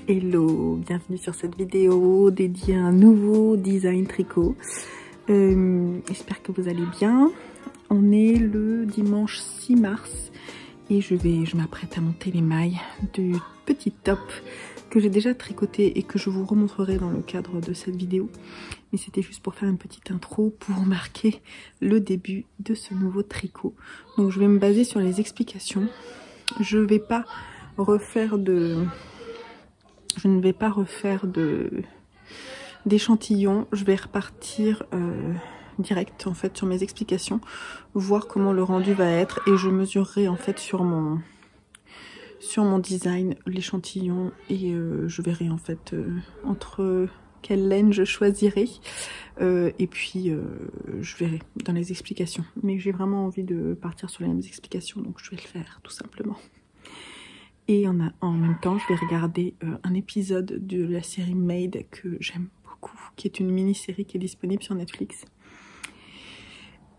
Hello, bienvenue sur cette vidéo dédiée à un nouveau design tricot. J'espère que vous allez bien. On est le dimanche 6 mars et je m'apprête à monter les mailles du petit top que j'ai déjà tricoté et que je vous remontrerai dans le cadre de cette vidéo. Mais c'était juste pour faire une petite intro pour marquer le début de ce nouveau tricot. Donc je vais me baser sur les explications. Je ne vais pas refaire d'échantillons. Je vais repartir direct en fait sur mes explications, voir comment le rendu va être et je mesurerai en fait sur mon design l'échantillon et je verrai en fait entre quelle laine je choisirai et puis je verrai dans les explications. Mais j'ai vraiment envie de partir sur les mêmes explications, donc je vais le faire tout simplement. Et en même temps, je vais regarder un épisode de la série Made que j'aime beaucoup, qui est une mini-série qui est disponible sur Netflix.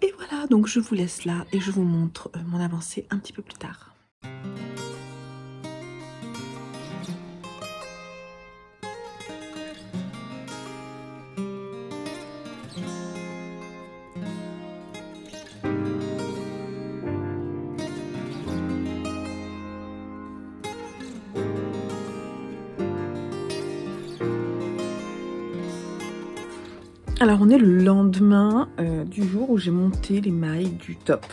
Et voilà, donc je vous laisse là et je vous montre mon avancée un petit peu plus tard. Alors on est le lendemain du jour où j'ai monté les mailles du top.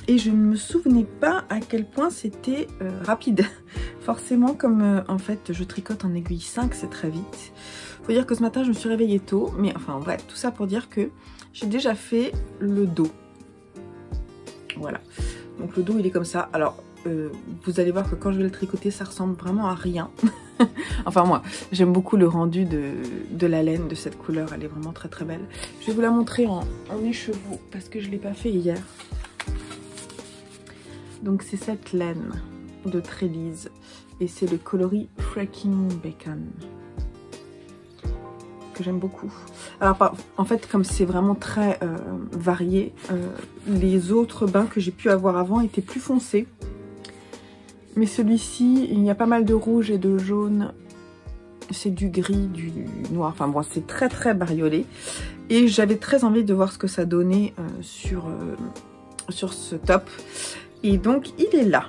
Et je ne me souvenais pas à quel point c'était rapide. Forcément comme en fait je tricote en aiguille 5, c'est très vite. Faut dire que ce matin je me suis réveillée tôt. Mais enfin bref, tout ça pour dire que j'ai déjà fait le dos. Voilà. Donc le dos il est comme ça. Alors vous allez voir que quand je vais le tricoter ça ressemble vraiment à rien. Enfin moi j'aime beaucoup le rendu de la laine de cette couleur, elle est vraiment très très belle. Je vais vous la montrer en écheveau parce que je ne l'ai pas fait hier. Donc c'est cette laine de Trélise et c'est le coloris Freaking Bacon que j'aime beaucoup. Alors en fait comme c'est vraiment très varié, les autres bains que j'ai pu avoir avant étaient plus foncés. Mais celui-ci, il y a pas mal de rouge et de jaune. C'est du gris, du noir. Enfin bon, c'est très très bariolé. Et j'avais très envie de voir ce que ça donnait sur ce top. Et donc, il est là.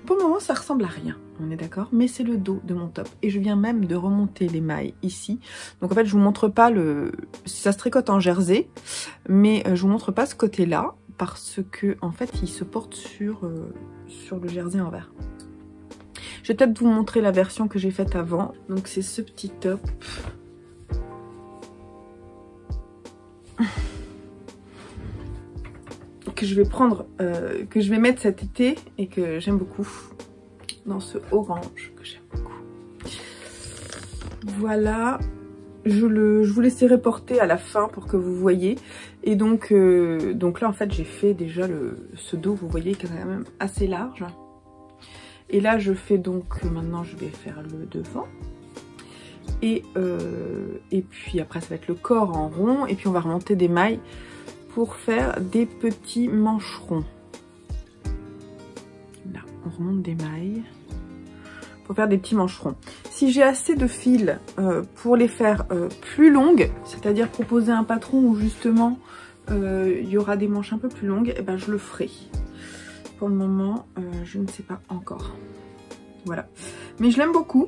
Pour le moment, ça ressemble à rien. On est d'accord? Mais c'est le dos de mon top. Et je viens même de remonter les mailles ici. Donc en fait, je vous montre pas ça se tricote en jersey. Mais je vous montre pas ce côté-là. Parce que en fait il se porte sur le jersey envers. Je vais peut-être vous montrer la version que j'ai faite avant. Donc c'est ce petit top. Que je vais prendre, que je vais mettre cet été et que j'aime beaucoup. Dans ce orange que j'aime beaucoup. Voilà. Je vous laisserai porter à la fin pour que vous voyez. Et donc là en fait j'ai fait déjà ce dos, vous voyez, qui est quand même assez large. Et là je fais donc, maintenant je vais faire le devant. Et puis après ça va être le corps en rond. Et puis on va remonter des mailles pour faire des petits mancherons. Là on remonte des mailles pour faire des petits mancherons. Si j'ai assez de fils pour les faire plus longues, c'est-à-dire proposer un patron où justement il y aura des manches un peu plus longues, et ben je le ferai. Pour le moment, je ne sais pas encore. Voilà. Mais je l'aime beaucoup.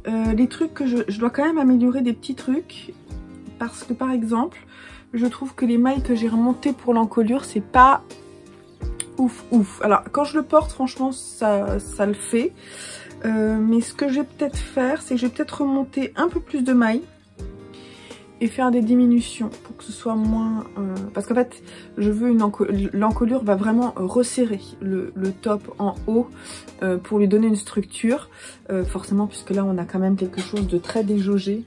Les trucs que je dois quand même améliorer des petits trucs. Parce que par exemple, je trouve que les mailles que j'ai remontées pour l'encolure, c'est pas ouf. Alors quand je le porte, franchement ça le fait. Mais ce que je vais peut-être faire, c'est que je vais peut-être remonter un peu plus de mailles et faire des diminutions pour que ce soit moins... parce qu'en fait, je veux l'encolure va vraiment resserrer le top en haut pour lui donner une structure. Forcément, puisque là on a quand même quelque chose de très déjaugé.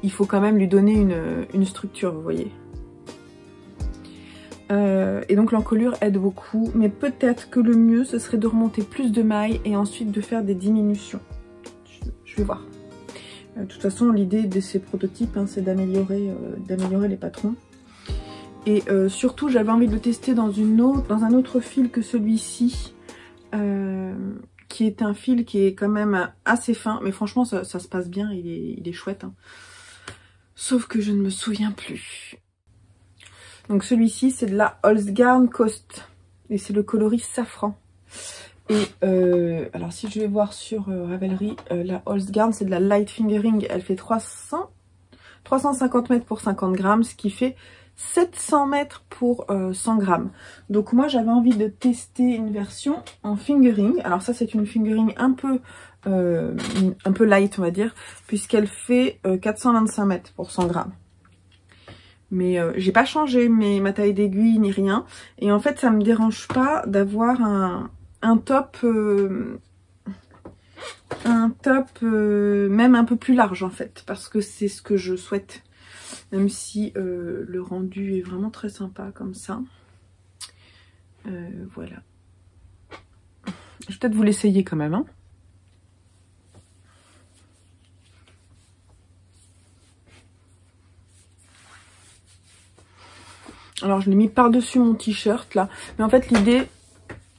Il faut quand même lui donner une structure, vous voyez. Et donc l'encolure aide beaucoup, mais peut-être que le mieux ce serait de remonter plus de mailles et ensuite de faire des diminutions. Je vais voir. De toute façon l'idée de ces prototypes hein, c'est d'améliorer les patrons. Et surtout j'avais envie de le tester dans un autre fil que celui-ci qui est un fil qui est quand même assez fin, mais franchement ça se passe bien, il est chouette, hein. Sauf que je ne me souviens plus. Donc celui-ci c'est de la Holzgarn Coast et c'est le coloris safran. Et alors si je vais voir sur Ravelry, la Holzgarn c'est de la Light Fingering, elle fait 350 mètres pour 50 grammes, ce qui fait 700 mètres pour 100 grammes. Donc moi j'avais envie de tester une version en fingering. Alors ça c'est une fingering un peu light on va dire, puisqu'elle fait 425 mètres pour 100 grammes. Mais j'ai pas changé ma taille d'aiguille ni rien. Et en fait ça me dérange pas d'avoir un top même un peu plus large en fait, parce que c'est ce que je souhaite. Même si le rendu est vraiment très sympa comme ça. Voilà. Je vais peut-être vous l'essayer quand même, hein. Alors je l'ai mis par-dessus mon t-shirt là. Mais en fait l'idée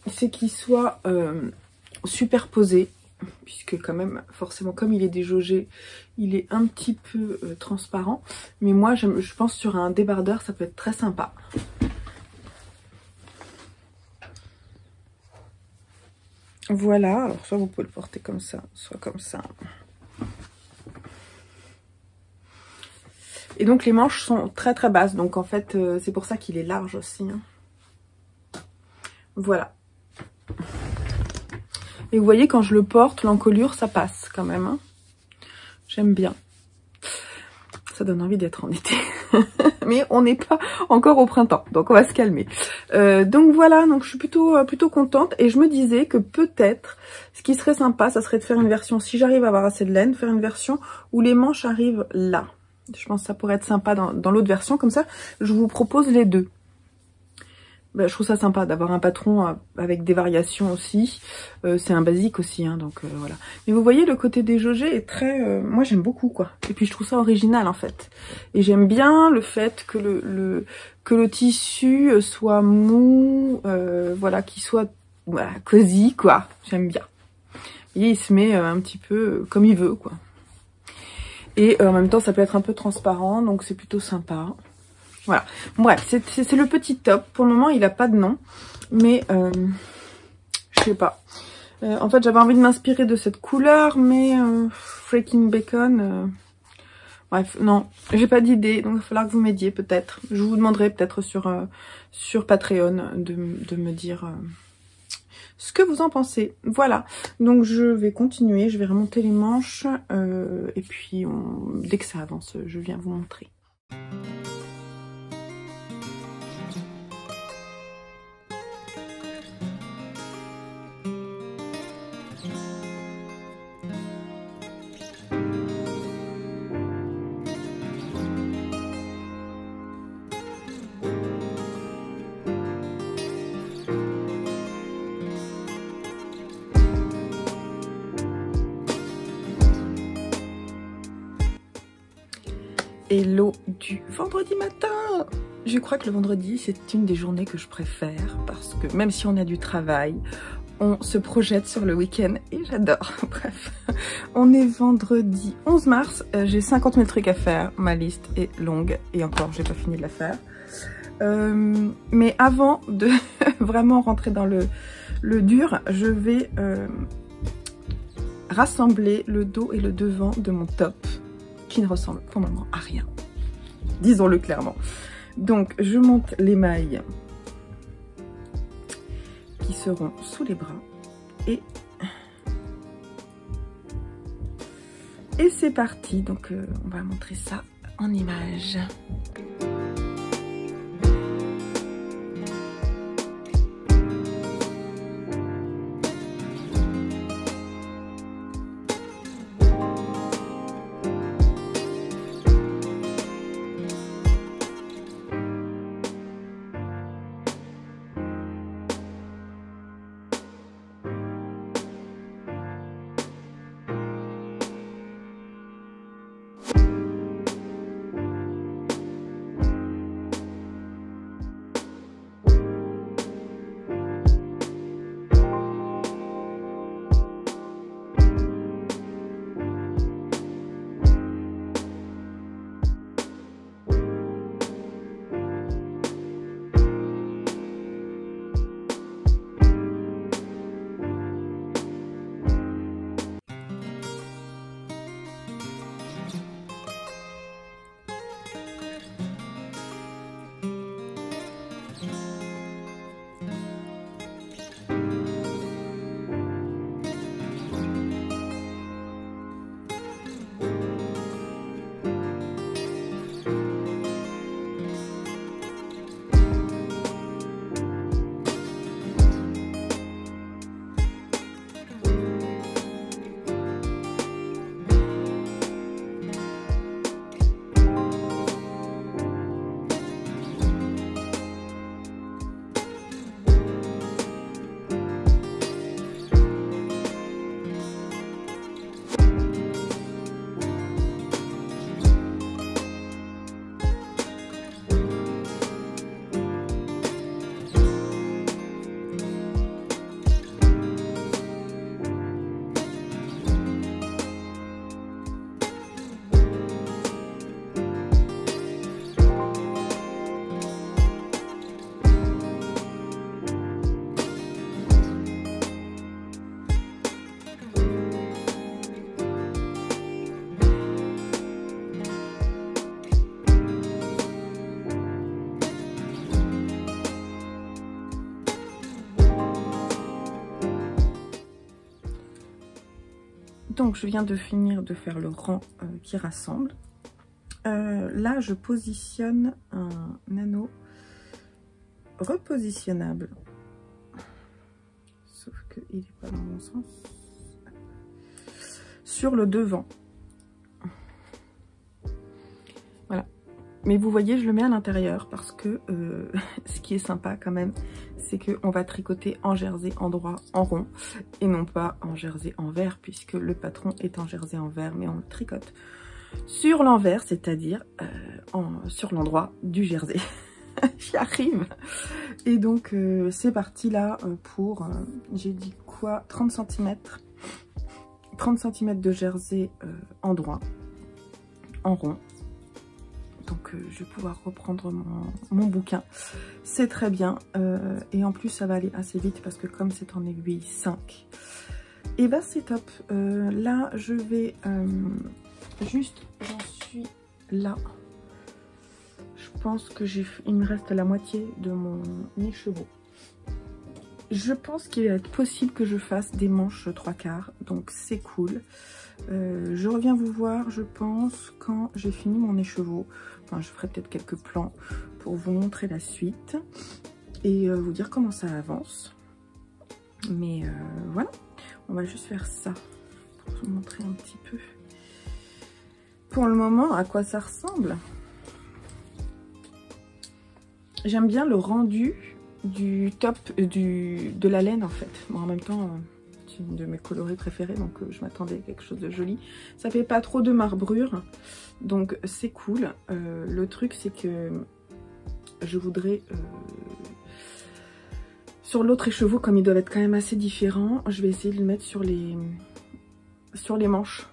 c'est qu'il soit superposé. Puisque quand même, forcément, comme il est déjaugé, il est un petit peu transparent. Mais moi, je pense sur un débardeur, ça peut être très sympa. Voilà, alors soit vous pouvez le porter comme ça, soit comme ça. Et donc les manches sont très très basses, donc en fait, c'est pour ça qu'il est large aussi, hein. Voilà. Et vous voyez, quand je le porte, l'encolure, ça passe quand même, hein. J'aime bien. Ça donne envie d'être en été. Mais on n'est pas encore au printemps, donc on va se calmer. Donc voilà, donc je suis plutôt contente. Et je me disais que peut-être, ce qui serait sympa, ça serait de faire une version, si j'arrive à avoir assez de laine, faire une version où les manches arrivent là. Je pense que ça pourrait être sympa dans l'autre version, comme ça, je vous propose les deux. Bah, je trouve ça sympa d'avoir un patron avec des variations aussi. C'est un basique aussi, hein, donc voilà. Mais vous voyez, le côté déjaugé est très... moi, j'aime beaucoup, quoi. Et puis, je trouve ça original, en fait. Et j'aime bien le fait que le tissu soit mou, voilà, qu'il soit voilà, cosy, quoi. J'aime bien. Vous voyez, il se met un petit peu comme il veut, quoi. Et en même temps, ça peut être un peu transparent, donc c'est plutôt sympa. Voilà, bref, c'est le petit top. Pour le moment, il n'a pas de nom, mais je sais pas. En fait, j'avais envie de m'inspirer de cette couleur, mais Freaking Bacon... bref, non, j'ai pas d'idée, donc il va falloir que vous m'aidiez peut-être. Je vous demanderai peut-être sur Patreon de me dire ce que vous en pensez. Voilà, donc je vais continuer, je vais remonter les manches, et puis dès que ça avance, je viens vous montrer. Hello du vendredi matin. Je crois que le vendredi, c'est une des journées que je préfère parce que même si on a du travail, on se projette sur le week-end et j'adore. Bref, on est vendredi 11 mars, j'ai 50 000 trucs à faire, ma liste est longue et encore, j'ai pas fini de la faire. Mais avant de vraiment rentrer dans le dur, je vais rassembler le dos et le devant de mon top, qui ne ressemble pour le moment à rien. Disons-le clairement. Donc, je monte les mailles qui seront sous les bras. Et c'est parti. Donc, on va montrer ça en images. Donc je viens de finir de faire le rang qui rassemble. Là je positionne un anneau repositionnable. Sauf qu'il n'est pas dans mon sens. Sur le devant. Voilà. Mais vous voyez, je le mets à l'intérieur parce que ce qui est sympa quand même, c'est qu'on va tricoter en jersey en droit, en rond, et non pas en jersey en vert, puisque le patron est en jersey en vert, mais on le tricote sur l'envers, c'est-à-dire sur l'endroit du jersey. J'y arrive. Et donc c'est parti là pour, j'ai dit quoi, 30 cm. 30 cm de jersey en droit, en rond. Donc je vais pouvoir reprendre mon bouquin. C'est très bien. Et en plus ça va aller assez vite parce que comme c'est en aiguille 5, et bah c'est top. Là je vais juste, j'en suis là. Je pense que il me reste la moitié de mon écheveau. Je pense qu'il va être possible que je fasse des manches 3/4, donc c'est cool. Je reviens vous voir, je pense, quand j'ai fini mon écheveau. Enfin, je ferai peut-être quelques plans pour vous montrer la suite et vous dire comment ça avance. Mais voilà, on va juste faire ça pour vous montrer un petit peu pour le moment à quoi ça ressemble. J'aime bien le rendu du top de la laine en fait. Bon, en même temps c'est une de mes coloris préférés, donc je m'attendais à quelque chose de joli. Ça fait pas trop de marbrure, donc c'est cool. Le truc c'est que je voudrais sur l'autre écheveau, comme ils doivent être quand même assez différents, je vais essayer de le mettre sur les manches.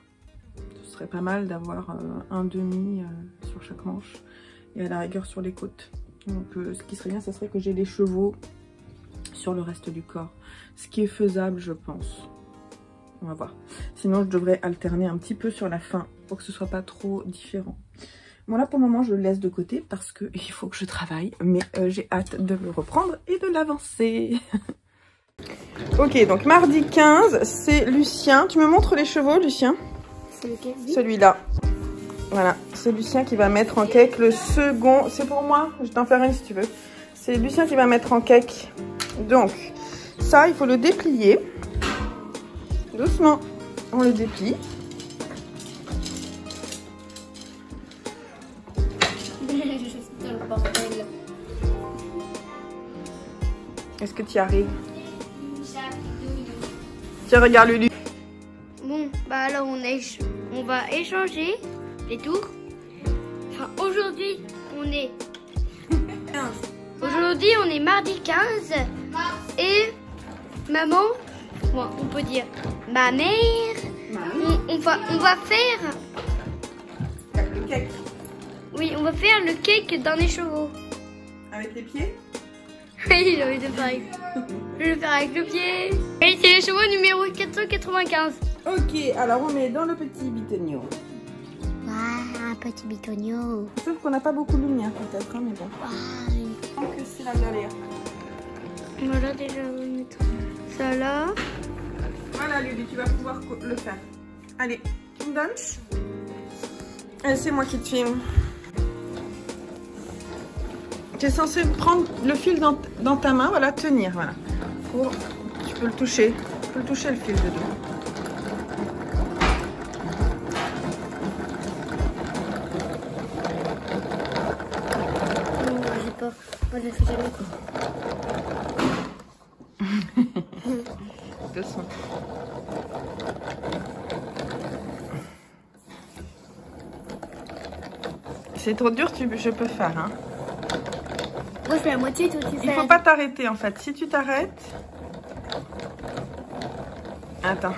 Ce serait pas mal d'avoir un demi sur chaque manche et à la rigueur sur les côtes. Donc ce qui serait bien, ce serait que j'ai les chevaux sur le reste du corps. Ce qui est faisable, je pense. On va voir. Sinon, je devrais alterner un petit peu sur la fin pour que ce soit pas trop différent. Bon, là, pour le moment, je le laisse de côté parce qu'il faut que je travaille. Mais j'ai hâte de le reprendre et de l'avancer. Ok, donc mardi 15, c'est Lucien. Tu me montres les chevaux, Lucien? C'est lequel? Celui-là. Voilà, c'est Lucien qui va mettre en cake le second. C'est pour moi, je t'en ferai une si tu veux. C'est Lucien qui va mettre en cake. Donc, ça, il faut le déplier. Doucement, on le déplie. Est-ce que tu y arrives? Tiens, regarde Lulu. Bon, bah alors on va échanger les tours. Enfin, aujourd'hui, on est... Aujourd'hui, on est mardi 15. Et maman, bon, on peut dire ma mère, on va faire... Le cake. Oui, on va faire le cake d'un écheveau. Avec les pieds? Oui, j'ai envie de faire avec... Je vais le faire avec le pied. Et c'est l'écheveau numéro 495. Ok, alors on met dans le petit bitonio. Waouh, un petit bitonio. Sauf qu'on n'a pas beaucoup de lumière peut-être, hein, mais bon. Waouh. Donc c'est la galère. Voilà, déjà, on va mettre ça là. Voilà Lulu, tu vas pouvoir le faire. Allez, tu me donnes? Allez, c'est moi qui te filme. Tu es censé prendre le fil dans ta main, voilà, tenir, voilà. Tu peux le toucher. Tu peux le toucher le fil dedans. Non, j'ai peur. Moi, je le fais jamais. Doucement. C'est trop dur, je peux faire, hein. Moi, je fais la moitié, toi, tu fais... Il faut pas t'arrêter, en fait. Si tu t'arrêtes... Attends.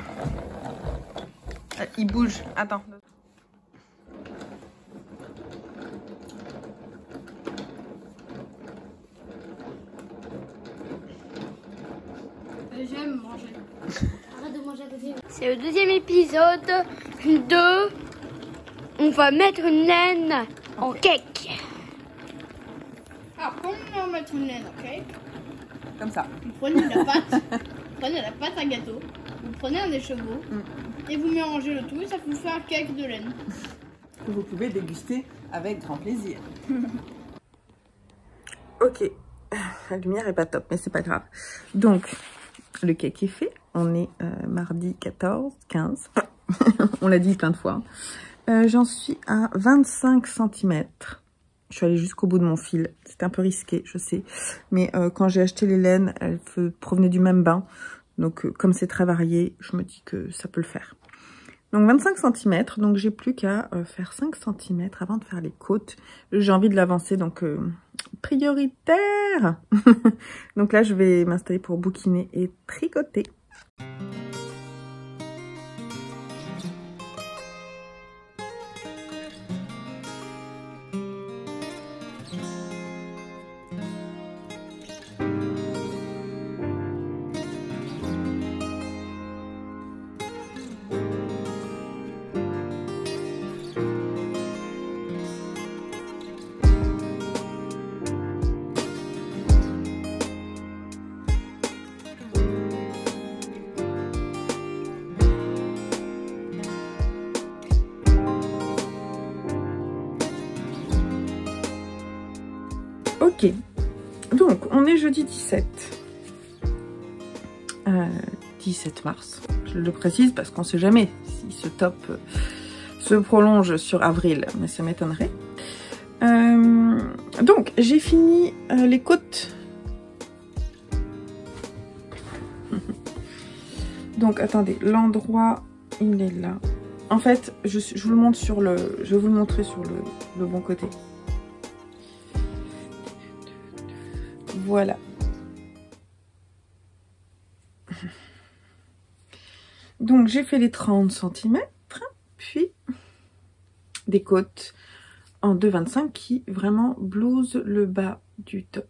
Il bouge. Attends. J'aime manger. Arrête de manger à côté. C'est le deuxième épisode de... On va mettre une laine en cake. Alors, comment on va mettre une laine en cake? Comme ça. Vous prenez la pâte, à gâteau, vous prenez un écheveau, Et vous mélangez le tout et ça vous fait un cake de laine. Que vous pouvez déguster avec grand plaisir. Ok, la lumière est pas top, mais c'est pas grave. Donc, le cake est fait. On est mardi 15. On l'a dit plein de fois. J'en suis à 25 cm. Je suis allée jusqu'au bout de mon fil. C'était un peu risqué, je sais. Mais quand j'ai acheté les laines, elles provenaient du même bain. Donc, comme c'est très varié, je me dis que ça peut le faire. Donc, 25 cm. Donc, j'ai plus qu'à faire 5 cm avant de faire les côtes. J'ai envie de l'avancer, donc prioritaire. Donc là, je vais m'installer pour bouquiner et tricoter. Ok, donc on est jeudi 17 mars, je le précise parce qu'on ne sait jamais si ce top se prolonge sur avril, mais ça m'étonnerait. Donc j'ai fini les côtes. Donc attendez, l'endroit il est là. En fait, je vous le montre sur le, je vais vous le montrer sur le bon côté. Voilà. Donc j'ai fait les 30 cm, puis des côtes en 2,25 qui vraiment blousent le bas du top.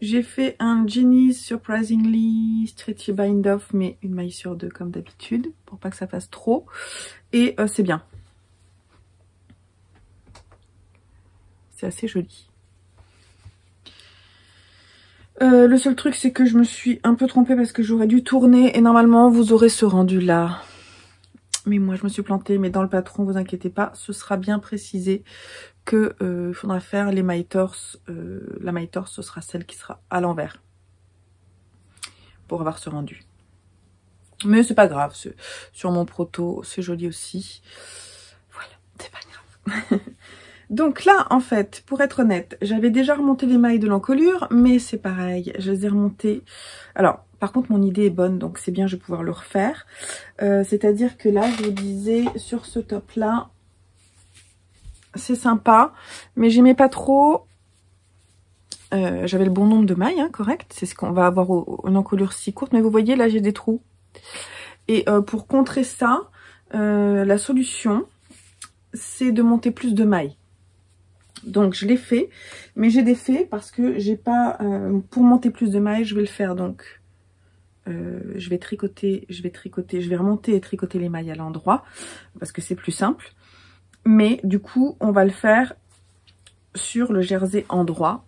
J'ai fait un Jenny's Surprisingly Stretchy Bind Off, mais une maille sur 2 comme d'habitude, pour pas que ça fasse trop. Et c'est bien. C'est assez joli. Le seul truc, c'est que je me suis un peu trompée parce que j'aurais dû tourner et normalement vous aurez ce rendu là. Mais moi je me suis plantée, mais dans le patron, vous inquiétez pas, ce sera bien précisé que faudra faire les mailles torse. La maille torse, ce sera celle qui sera à l'envers pour avoir ce rendu. Mais c'est pas grave, sur mon proto, c'est joli aussi. Voilà, c'est pas grave. Donc là, en fait, pour être honnête, j'avais déjà remonté les mailles de l'encolure, mais c'est pareil, je les ai remontées. Alors, par contre, mon idée est bonne, donc c'est bien, je vais pouvoir le refaire. C'est-à-dire que là, je vous disais, sur ce top-là, c'est sympa, mais j'aimais pas trop. J'avais le bon nombre de mailles, hein, correct. C'est ce qu'on va avoir une encolure si courte, mais vous voyez, là, j'ai des trous. Et pour contrer ça, la solution, c'est de monter plus de mailles. Donc je l'ai fait, mais j'ai défait parce que j'ai pas, pour monter plus de mailles, je vais le faire donc, je vais remonter et tricoter les mailles à l'endroit, parce que c'est plus simple, mais du coup on va le faire sur le jersey endroit,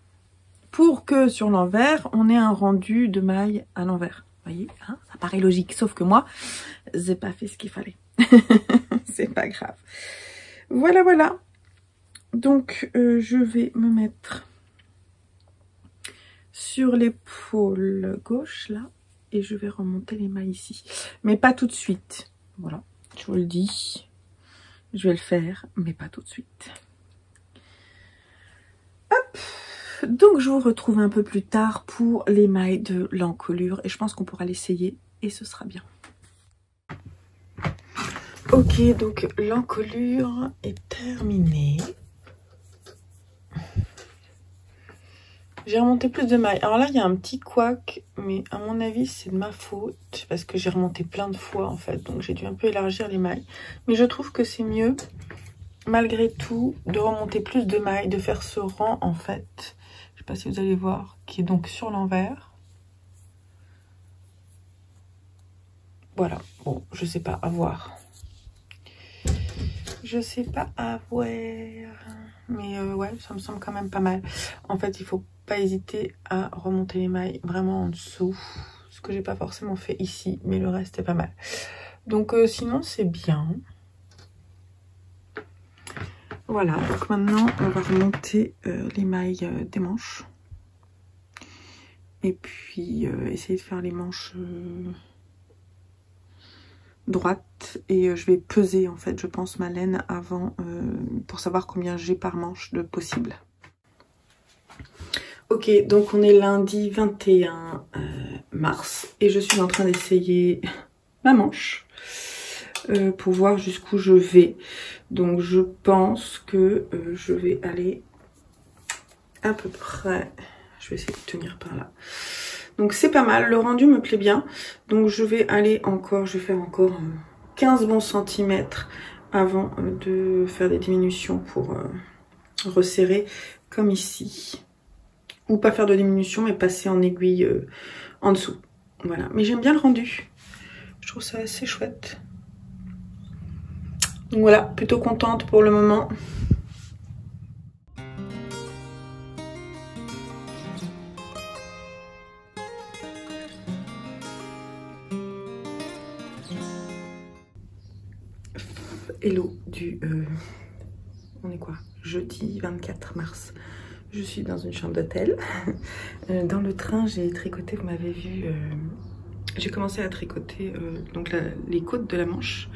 pour que sur l'envers, on ait un rendu de mailles à l'envers, vous voyez, hein, ça paraît logique, sauf que moi, j'ai pas fait ce qu'il fallait, c'est pas grave, voilà. Donc, je vais me mettre sur l'épaule gauche, là, et je vais remonter les mailles ici. Mais pas tout de suite. Voilà, je vous le dis. Je vais le faire, mais pas tout de suite. Hop! Donc, je vous retrouve un peu plus tard pour les mailles de l'encolure. Et je pense qu'on pourra l'essayer, et ce sera bien. Ok, donc l'encolure est terminée. J'ai remonté plus de mailles. Alors là, il y a un petit couac, mais à mon avis, c'est de ma faute. Parce que j'ai remonté plein de fois, en fait. Donc, j'ai dû un peu élargir les mailles. Mais je trouve que c'est mieux, malgré tout, de remonter plus de mailles, de faire ce rang, en fait. Je sais pas si vous allez voir, qui est donc sur l'envers. Voilà. Bon, je sais pas, à voir. Je sais pas, à voir. Mais ouais, ça me semble quand même pas mal. En fait, il faut pas hésiter à remonter les mailles vraiment en dessous. Ce que j'ai pas forcément fait ici, mais le reste est pas mal. Donc sinon c'est bien. Voilà, donc maintenant on va remonter les mailles des manches. Et puis essayer de faire les manches droites. Et je vais peser en fait, je pense, ma laine avant pour savoir combien j'ai par manche de possible. Ok, donc on est lundi 21 mars et je suis en train d'essayer ma manche pour voir jusqu'où je vais. Donc je pense que je vais aller à peu près, je vais essayer de tenir par là. Donc c'est pas mal, le rendu me plaît bien. Donc je vais aller encore, je vais faire encore 15 bons centimètres avant de faire des diminutions pour resserrer comme ici. Ou pas faire de diminution mais passer en aiguille en dessous. Voilà, mais j'aime bien le rendu. Je trouve ça assez chouette. Donc voilà, plutôt contente pour le moment. Hello du... on est quoi? Jeudi 24 mars. Je suis dans une chambre d'hôtel. Dans le train, j'ai tricoté, vous m'avez vu, j'ai commencé à tricoter donc les côtes de la manche.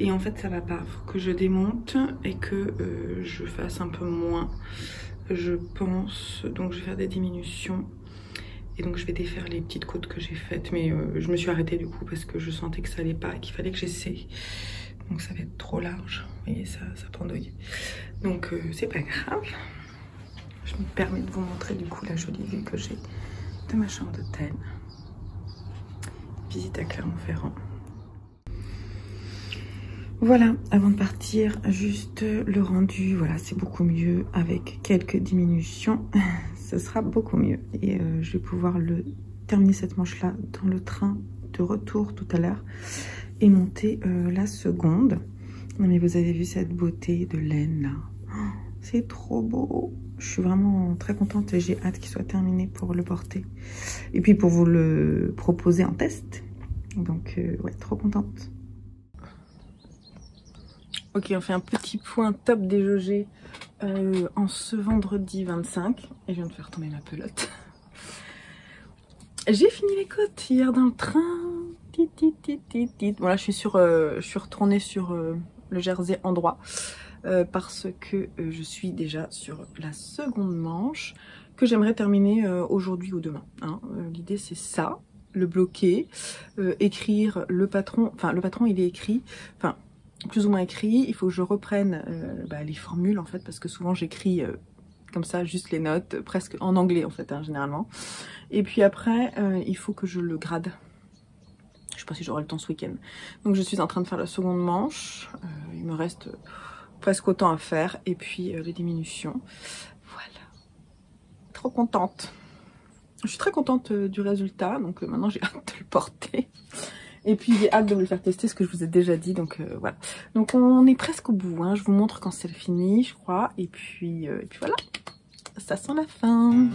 Et en fait, ça va pas. Faut que je démonte et que je fasse un peu moins, je pense. Donc, je vais faire des diminutions. Et donc, je vais défaire les petites côtes que j'ai faites. Mais je me suis arrêtée du coup parce que je sentais que ça allait pas, qu'il fallait que j'essaie. Donc, ça va être trop large. Vous voyez, ça pendouille. Donc, c'est pas grave. Je me permets de vous montrer du coup la jolie vue que j'ai de ma chambre d'hôtel. Visite à Clermont-Ferrand. Voilà, avant de partir, juste le rendu. Voilà, c'est beaucoup mieux avec quelques diminutions. Ce sera beaucoup mieux. Et je vais pouvoir terminer cette manche-là dans le train de retour tout à l'heure et monter la seconde. Non mais vous avez vu cette beauté de laine là. C'est trop beau. Je suis vraiment très contente et j'ai hâte qu'il soit terminé pour le porter. Et puis pour vous le proposer en test. Donc ouais, trop contente. Ok, on fait un petit point top déjaugé en ce vendredi 25. Et je viens de faire tomber ma pelote. J'ai fini les côtes hier dans le train. Voilà, je suis retournée sur le jersey en droit. Parce que je suis déjà sur la seconde manche que j'aimerais terminer aujourd'hui ou demain. Hein. L'idée c'est ça, le bloquer, écrire le patron. Enfin le patron il est écrit, enfin plus ou moins écrit. Il faut que je reprenne les formules en fait parce que souvent j'écris comme ça juste les notes, presque en anglais en fait hein, généralement. Et puis après il faut que je le grade. Je sais pas si j'aurai le temps ce week-end. Donc je suis en train de faire la seconde manche. Il me reste presque autant à faire et puis les diminutions. Voilà, trop contente. Je suis très contente du résultat, donc maintenant j'ai hâte de le porter et puis j'ai hâte de vous le faire tester, ce que je vous ai déjà dit. Donc voilà, donc on est presque au bout hein. Je vous montre quand c'est fini je crois et puis voilà, ça sent la fin.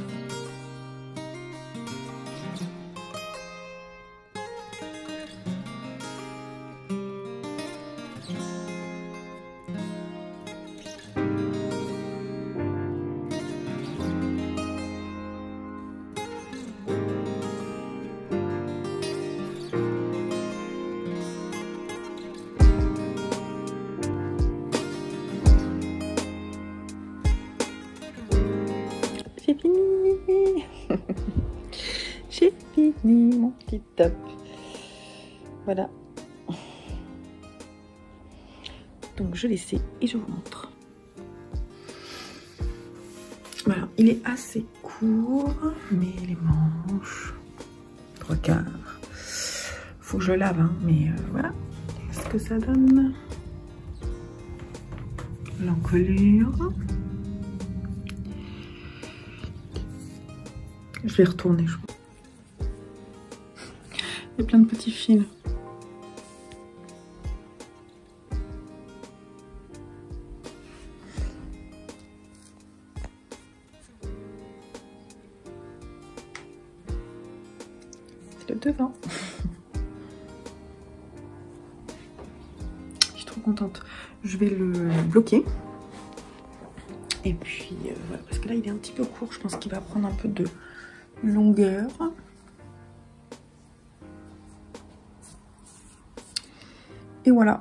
J'ai fini. J'ai fini mon petit top. Voilà. Donc je l'essaie et je vous montre. Voilà, il est assez court, mais les manches, 3/4. Faut que je lave, hein, mais voilà. Qu'est-ce que ça donne? L'encolure. Je vais retourner, je crois. Il y a plein de petits fils. C'est le devant. contente. Je vais le bloquer. Et puis, voilà, parce que là, il est un petit peu court. Je pense qu'il va prendre un peu de longueur. Et voilà,